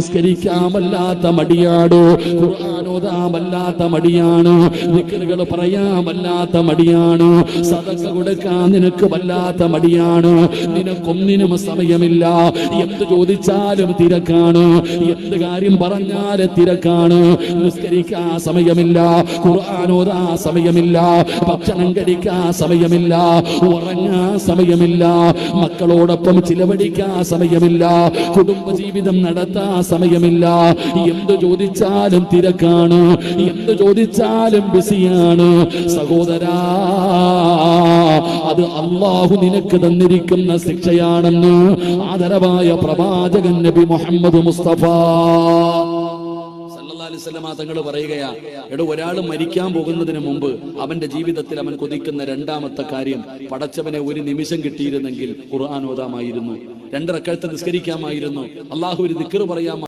നിസ്കരിക്കാമല്ലാത്ത മടിയാടോ, ഖുർആൻ ഓതാമല്ലാത്ത മടിയാണ്, ദിക്റുകൾ പറയാമല്ലാത്ത മടിയാണ്, സദഖ കൊടുക്കാൻ നിനക്ക് വല്ലാത്ത മടിയാണ്, നിനക്കൊന്നിനും സമയമില്ല, എന്ത് ചോദിച്ചാലും തിരക്കാണ്, എന്ത് കാര്യം പറഞ്ഞാലും തിരക്കാണ്, നിസ്കരിക്കാൻ സമയമില്ല, ഖുർആൻ ഓതാൻ സമയമില്ല, ഭക്ഷണം കഴിക്കാൻ സമയമില്ല, ഉറങ്ങാൻ സമയമില്ല, മക്കളോടൊപ്പം ചിലവഴിക്കാൻ സമയമില്ല, കുടുംബജീവിതം നടത്താൻ സമയമില്ല, എന്ത് ചോദിച്ചാലും തിരക്കാണ്, എന്ത് ചോദിച്ചാലും ബിസിയാണ്. സഹോദരാ, അത് അല്ലാഹു നിനക്ക് തന്നിരിക്കുന്ന ശിക്ഷയാണെന്ന് ആദരവായ പ്രവാചകൻ നബി മുഹമ്മദ് മുസ്തഫ തങ്ങൾ പറയുകയാ. ഒരാൾ മരിക്കാൻ പോകുന്നതിന് മുമ്പ് അവന്റെ ജീവിതത്തിൽ അവൻ കൊതിക്കുന്ന രണ്ടാമത്തെ കാര്യം, പടച്ചവനെ ഒരു നിമിഷം കിട്ടിയിരുന്നെങ്കിൽ ഖുർആൻ ഓതാമായിരുന്നു, 2 റക്അത്ത് നിസ്കരിക്കാമായിരുന്നു, അള്ളാഹു ഒരു ദിക്ർ പറയാമായിരുന്നു.